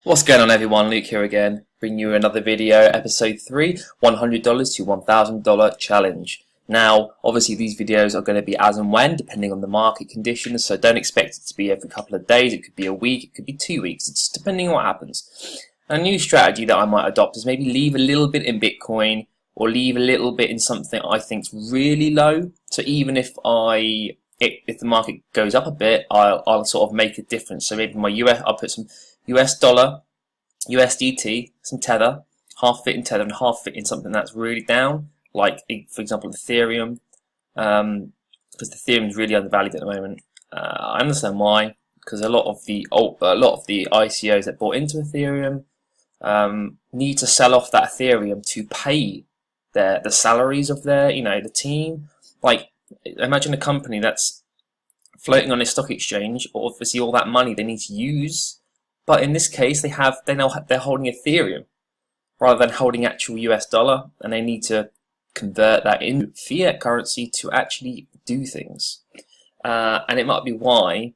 What's going on, everyone? Luke here again, bringing you another video, episode 3, $100 to $1,000 challenge. Now, obviously these videos are going to be as and when, depending on the market conditions, so don't expect it to be every couple of days. It could be a week, it could be 2 weeks, it's depending on what happens. A new strategy that I might adopt is maybe leave a little bit in Bitcoin, or leave a little bit in something I think's really low, so even if the market goes up a bit, I'll sort of make a difference. So maybe I'll put some US dollar, USDT, some Tether, half fit in Tether and half fit in something that's really down, like for example Ethereum, because Ethereum is really undervalued at the moment. I understand why, because a lot of the ICOs that bought into Ethereum need to sell off that Ethereum to pay the salaries of the team. Like, imagine a company that's floating on a stock exchange, or obviously all that money they need to use. But in this case, they're holding Ethereum rather than holding actual US dollar, and they need to convert that into fiat currency to actually do things. And it might be why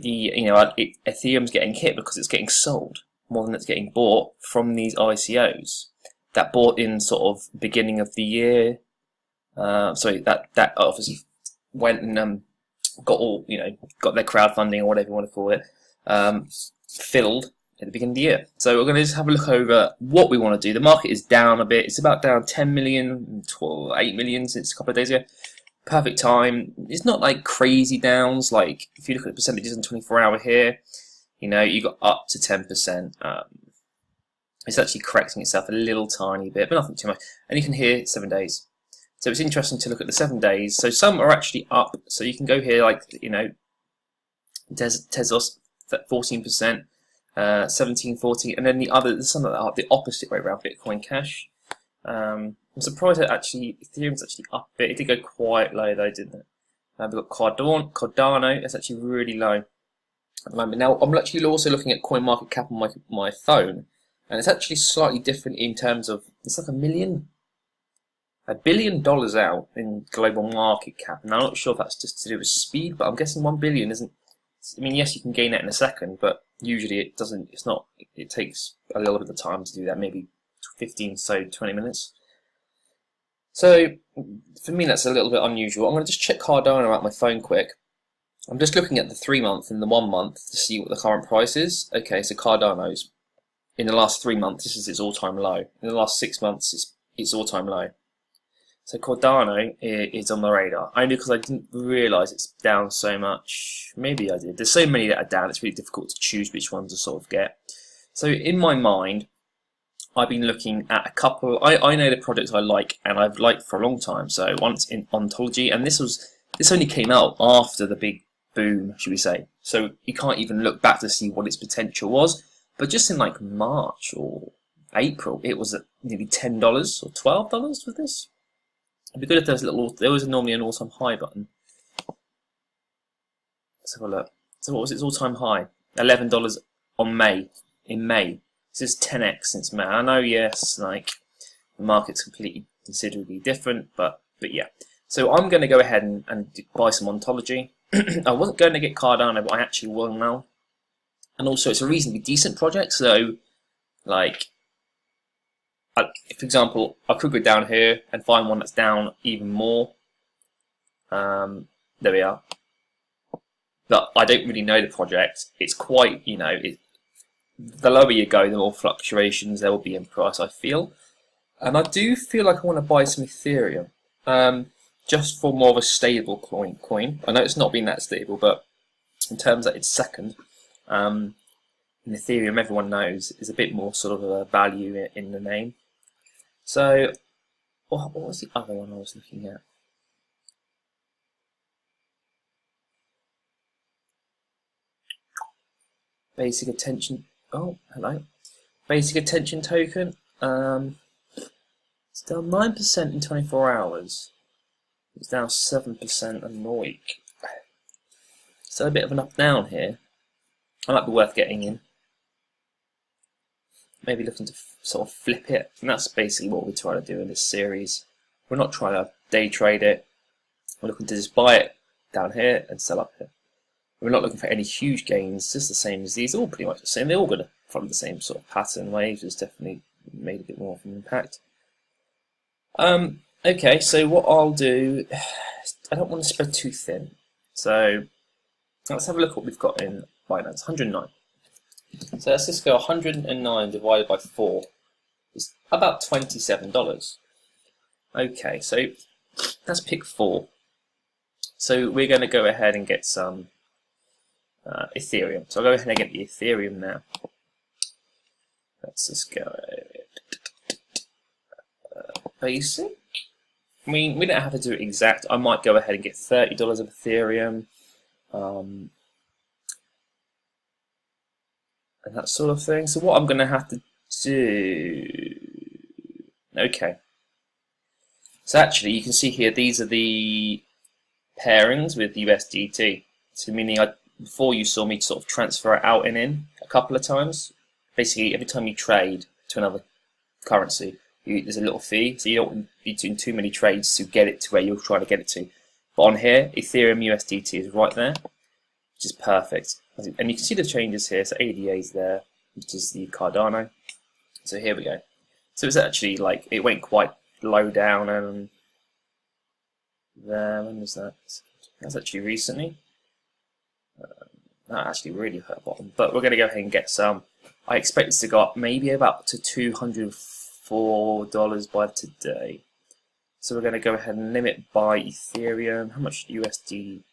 Ethereum's getting hit, because it's getting sold more than it's getting bought from these ICOs that bought in sort of beginning of the year. That obviously went and got their crowdfunding or whatever you want to call it. Filled at the beginning of the year. So we're going to just have a look over what we want to do. The market is down a bit. It's about down 10 million, 8 million since a couple of days ago. Perfect time. It's not like crazy downs. Like if you look at the percentages in 24-hour here, you got up to 10%. It's actually correcting itself a little tiny bit, but nothing too much. And you can hear 7 days. So it's interesting to look at the 7 days. So some are actually up. So you can go here, like Tezos, 14%, 17, 14, and then there's some that are the opposite way around, Bitcoin Cash. I'm surprised that actually Ethereum's actually up a bit. It did go quite low though, didn't it? We've got Cardano, that's actually really low at the moment. Now I'm actually also looking at CoinMarketCap on my phone, and it's actually slightly different in terms of, it's like $1 billion out in global market cap. And I'm not sure if that's just to do with speed, but I'm guessing 1 billion isn't. I mean, yes, you can gain that in a second, but usually it doesn't. It's not. It takes a little bit of time to do that, maybe 15, 20 minutes. So for me, that's a little bit unusual. I'm going to just check Cardano out on my phone quick. I'm just looking at the 3 month and the 1 month to see what the current price is. Okay, so Cardano's in the last 3 months, this is its all-time low. In the last 6 months, it's all-time low. So Cardano is on the radar, only because I didn't realise it's down so much. Maybe I did. There's so many that are down, it's really difficult to choose which ones to sort of get. So in my mind, I've been looking at a couple. I know the projects I like, and I've liked for a long time. So once in Ontology, and this only came out after the big boom, should we say. So you can't even look back to see what its potential was. But just in like March or April, it was at nearly $10 or $12 for this. It'd be good if there was normally an all-time high button. Let's have a look. So what was its all-time high? $11 in May. This is 10x since May. I know, yes, like the market's completely considerably different, but yeah. So I'm going to go ahead and buy some Ontology. I wasn't going to get Cardano, but I actually will now. And also, it's a reasonably decent project. So, like, for example, I could go down here and find one that's down even more. There we are. But I don't really know the project. It's quite, the lower you go, the more fluctuations there will be in price, I feel. And I do feel like I want to buy some Ethereum, just for more of a stable coin. I know it's not been that stable, but in terms that it's second, in Ethereum, everyone knows, is a bit more sort of a value in the name. So, what was the other one I was looking at? Basic attention. Oh, hello. Basic attention token. It's down 9% in 24 hours. It's down 7% in a week. So a bit of an up down here. It might be worth getting in. Maybe looking to sort of flip it, and that's basically what we're trying to do in this series. We're not trying to day trade it. We're looking to just buy it down here and sell up here. We're not looking for any huge gains, just the same as these. They're all pretty much the same. They're all going to from the same sort of pattern. Waves has definitely made a bit more of an impact. Okay, so what I'll do, I don't want to spread too thin. So let's have a look at what we've got in Binance. 109. So let's just go 109 divided by 4 is about $27. Okay, so let's pick 4. So we're going to go ahead and get some Ethereum. So I'll go ahead and get the Ethereum now. Let's just go basic. I mean, we don't have to do it exact. I might go ahead and get $30 of Ethereum. And that sort of thing. So what I'm going to have to do... Okay. So actually, you can see here, these are the pairings with USDT. So meaning, before you saw me sort of transfer it out and in a couple of times. Basically, every time you trade to another currency, there's a little fee. So you don't be doing too many trades to get it to where you're trying to get it to. But on here, Ethereum USDT is right there, which is perfect. And you can see the changes here. So ADA is there, which is the Cardano. So here we go. So it's actually like, it went quite low down and there. When was that? That's actually recently. That actually really hurt bottom. But we're going to go ahead and get some. I expect this to go up maybe about to $204 by today. So we're going to go ahead and limit by Ethereum. How much USD?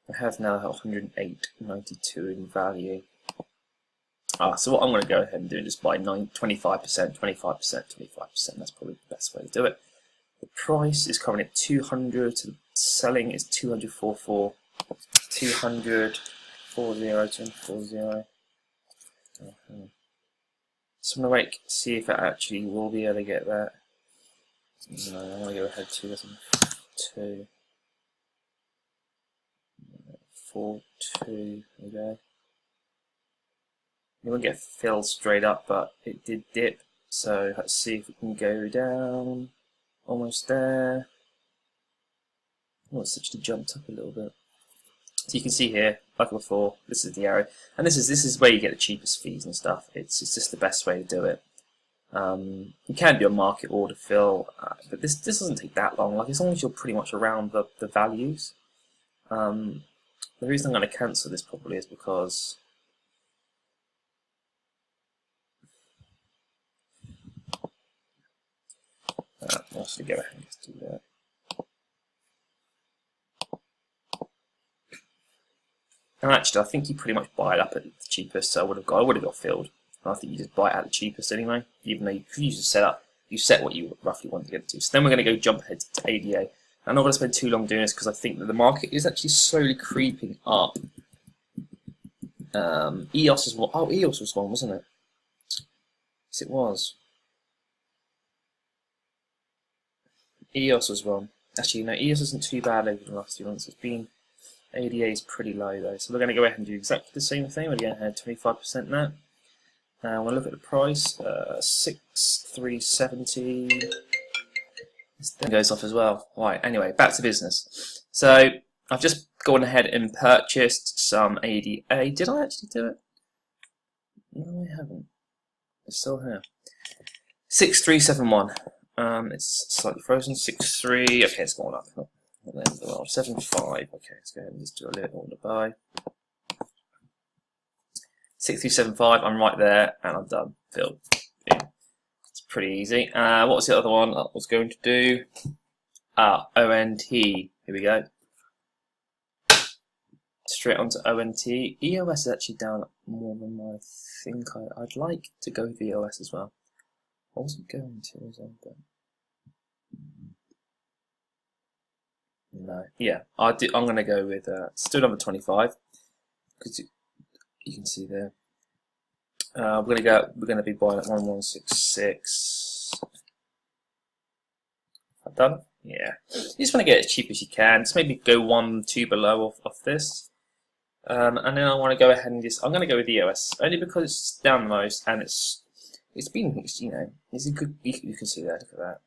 I have now 108.92 in value. So what I'm going to go ahead and do is just buy 25%, 25%, 25%. That's probably the best way to do it. The price is currently at 200. So the selling is 200.44. 200.40. 240. So I'm going to see if I actually will be able to get that. No, I'm going to go ahead to 2. 4.2. There we go. You won't get filled straight up, but it did dip. So let's see if we can go down. Almost there. Oh, it's actually jumped up a little bit. So you can see here, like before, this is the arrow, and this is where you get the cheapest fees and stuff. It's just the best way to do it. You can do a market order fill, but this doesn't take that long. Like as long as you're pretty much around the values. The reason I'm going to cancel this probably is because I'll actually go ahead and just do that. And actually, I think you pretty much buy it up at the cheapest, so I would have got filled. And I think you just buy it at the cheapest anyway, even though you could use the setup. You set what you roughly want to get it to. So then we're going to go jump ahead to ADA. And I'm not going to spend too long doing this because I think that the market is actually slowly creeping up. EOS is one. Oh, EOS was one, wasn't it? Yes, it was. EOS was one. Actually, no, EOS isn't too bad over the last few months. It's been ADA is pretty low though, so we're going to go ahead and do exactly the same thing. We're going to add 25% now. We'll look at the price. 6,370. This thing goes off as well. Right. Anyway, back to business. So I've just gone ahead and purchased some ADA. Did I actually do it? No, I haven't. It's still here. 6,371. It's slightly frozen. 6.3. Okay, it's gone up. Not the end of the world. 7.5. Okay, let's go ahead and just do a little order buy. 6,375. I'm right there, and I'm done. Filled. It's pretty easy. What was the other one I was going to do? ONT. Here we go. Straight onto ONT. EOS is actually down more than I think I'd like to go with EOS as well. I wasn't going to, was I? But no. Yeah, I'm going to go with still number 25 because you can see there. We're going to be buying at 1166. I've done. Yeah, you just want to get it as cheap as you can. Just maybe go 1, 2 below off this. And then I want to go ahead and I'm going to go with EOS only because it's down the most and it's been, you know, it's a good, you can see that, look at that.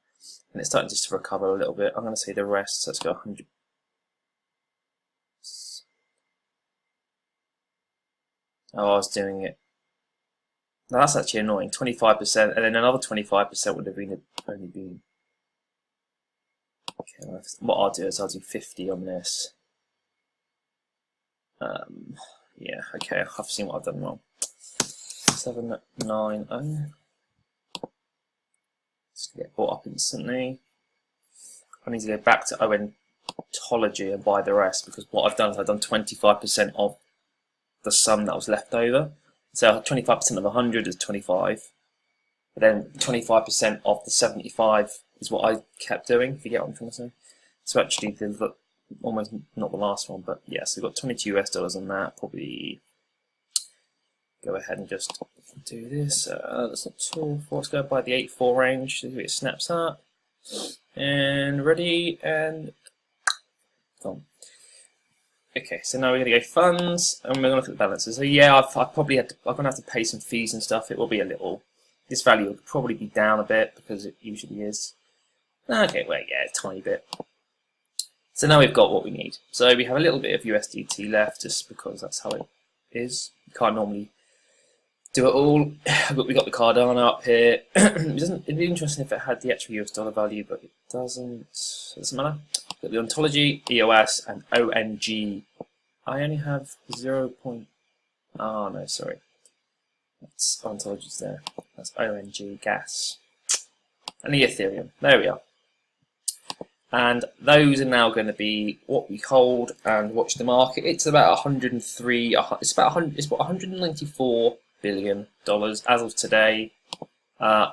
And it's starting just to recover a little bit. I'm going to say the rest, so let's go 100. Oh, I was doing it. Now that's actually annoying. 25%, and then another 25% would have been only been. Okay, well, what I'll do is I'll do 50 on this. Yeah, okay, I've seen what I've done wrong. 790. Just get bought up instantly. I need to go back to Ontology and buy the rest, because what I've done is I've done 25% of the sum that was left over. So 25% of 100 is 25. But then 25% of the 75 is what I kept doing, if you get what I'm trying to say. So actually, almost not the last one, but yeah, so we've got $22 on that. Probably go ahead and just do this. That's not 2, 4. Let's go by the 8-4 range. See if it snaps up. And ready, and gone. Okay, so now we're going to go funds, and we're going to look at the balances. So yeah, I'm going to have to pay some fees and stuff. It will be a little. This value will probably be down a bit because it usually is. Okay, well, yeah, a tiny bit. So now we've got what we need. So we have a little bit of USDT left, just because that's how it is. You can't normally do it all, but we got the Cardano up here. It'd be interesting if it had the actual US dollar value, but it doesn't. It doesn't matter. Got the Ontology, EOS, and ONG. I only have 0. Oh no, sorry. That's Ontology's there. That's ONG gas. And the Ethereum. There we are. And those are now going to be what we hold and watch the market. It's about 103. It's about 100. It's about 194 billion dollars as of today.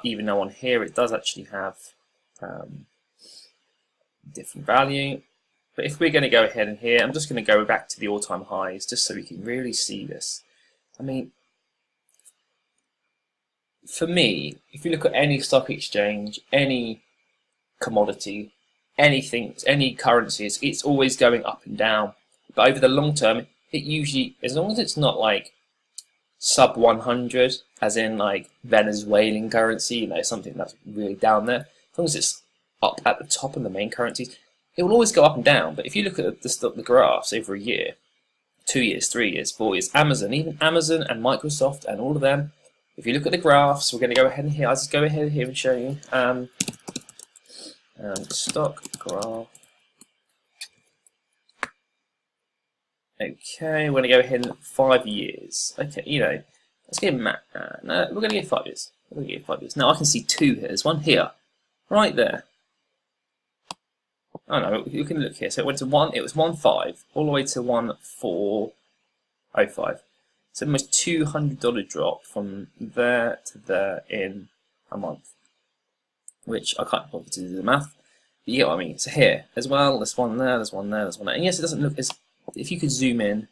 Even though on here it does actually have different value. But if we're going to go ahead and here, I'm just going to go back to the all-time highs just so we can really see this. I mean, for me, if you look at any stock exchange, any commodity, anything, any currencies, it's always going up and down. But over the long term, it usually, as long as it's not like sub 100, as in like Venezuelan currency, you know, something that's really down there, as long as it's up at the top of the main currencies, it will always go up and down. But if you look at the graphs over a year, 2 years, 3 years, 4 years, Amazon, even Amazon and Microsoft and all of them, if you look at the graphs, we're going to go ahead and here, I'll just go ahead here and show you. Stock graph. Okay, we're going to go ahead in 5 years. Okay, you know, let's get no, we're going to get 5 years. We're going to get 5 years. Now I can see 2 here. There's one here, right there. Oh no, you can look here. So it went to 1. It was 1.5 all the way to 1.405. So almost $200 drop from there to there in a month, which I can't bother to do the math. But you get what I mean. So here as well, there's one there, there's one there, there's one there. And yes, it doesn't look as, if you could zoom in,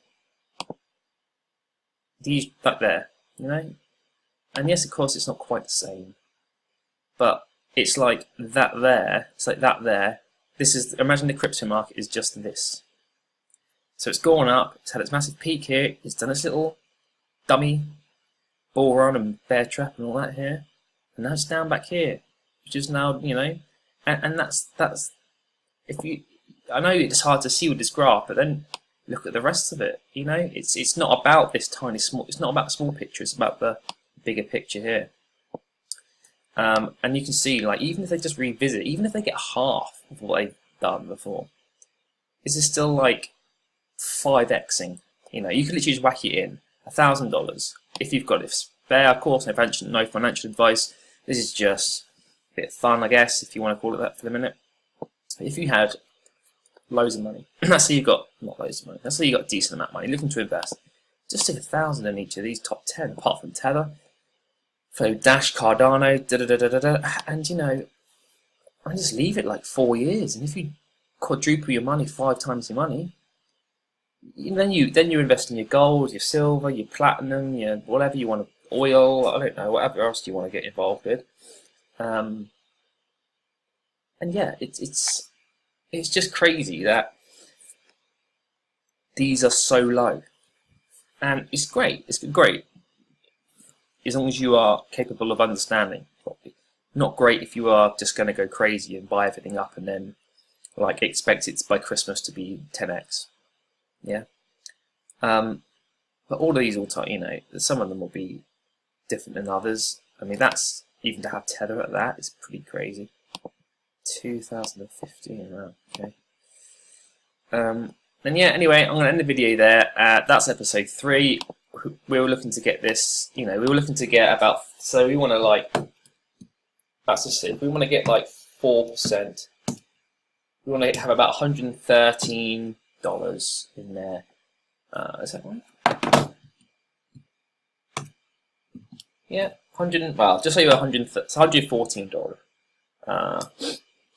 these back there, you know. And yes, of course, it's not quite the same, but it's like that there. It's like that there. This is, imagine the crypto market is just this. So it's gone up. It's had its massive peak here. It's done its little dummy bull run and bear trap and all that here, and now it's down back here, which is now, you know, and that's if you, I know it's hard to see with this graph, but then look at the rest of it. You know, it's not about this tiny small. It's not about the small picture. It's about the bigger picture here. And you can see, like, even if they just revisit, even if they get half of what they've done before, this is still like 5xing. You know, you can literally just whack it in $1,000 if you've got it spare. Of course, no financial advice. This is just a bit of fun, I guess, if you want to call it that for the minute. If you had loads of money, let's say you've got not loads of money. Let's say you got a decent amount of money, looking to invest. Just stick 1,000 in each of these top 10, apart from Tether. So Dash, Cardano, and you know, and just leave it like 4 years. And if you quadruple your money, 5 times your money, then you invest in your gold, your silver, your platinum, your whatever you want to, oil, I don't know, whatever else you want to get involved with. And yeah, it's just crazy that these are so low, and it's great. It's great as long as you are capable of understanding properly. Not great if you are just going to go crazy and buy everything up and then like expect it by Christmas to be 10x. Yeah. But all of these will, some of them will be different than others. I mean, that's even to have Tether at that is pretty crazy. 2015, wow, okay. And yeah, anyway, I'm going to end the video there. That's episode 3. We were looking to get this, we were looking to get about, so we want to that's just it. We want to get like 4%. We want to have about $113 in there. Is that right? Yeah, just over $114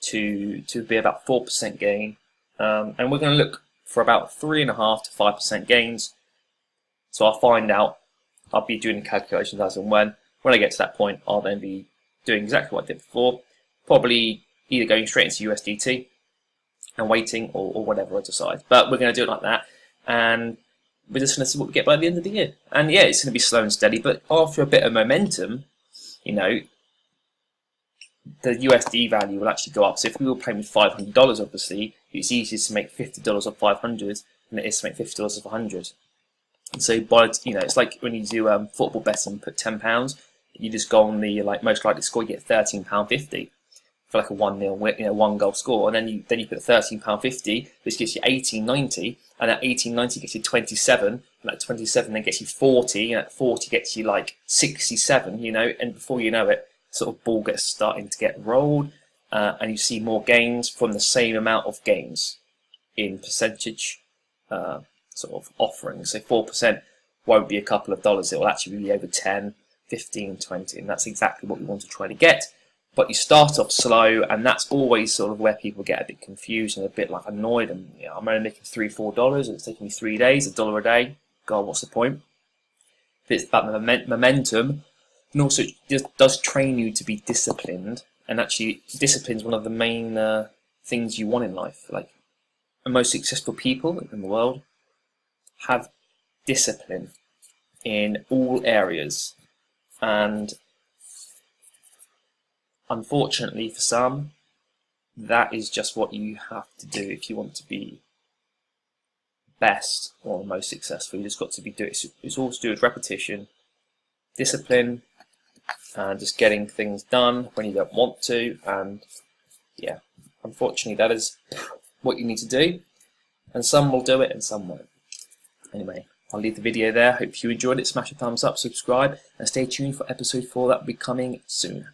to be about 4% gain, and we're going to look for about 3.5 to 5% gains. So I'll find out. I'll be doing the calculations as and when I get to that point. I'll then be doing exactly what I did before, probably either going straight into USDT and waiting, or whatever I decide. But we're going to do it like that, and we're just going to see what we get by the end of the year. And yeah, it's going to be slow and steady, but after a bit of momentum, the USD value will actually go up. So if we were playing with $500, obviously, it's easier to make $50 off 500 than it is to make $50 off 100. And so, it's like when you do football betting and put £10, you just go on the most likely score, you get £13.50 for like a 1-0 win, 1-goal score, and then you put £13.50, which gets you $18.90, and that $18.90 gets you 27, and that 27 then gets you 40, and that 40 gets you like 67, and before you know it, sort of ball gets starting to get rolled, and you see more gains from the same amount of gains in percentage sort of offerings. So 4% won't be a couple of dollars, it will actually be over 10, 15, 20, and that's exactly what we want to try to get. But you start off slow, and that's always sort of where people get a bit confused and a bit annoyed, and I'm only making $3, $4, and it's taking me 3 days, $1 a day. God, what's the point? But it's about the momentum, and also it just does train you to be disciplined, and actually discipline is one of the main things you want in life. Like, the most successful people in the world have discipline in all areas, and unfortunately for some, that is just what you have to do if you want to be best or most successful. You just got to be doing it. It's all to do with repetition, discipline, and just getting things done when you don't want to. And yeah, unfortunately, that is what you need to do. And some will do it and some won't. Anyway, I'll leave the video there. Hope you enjoyed it. Smash a thumbs up, subscribe, and stay tuned for episode 4 that will be coming soon.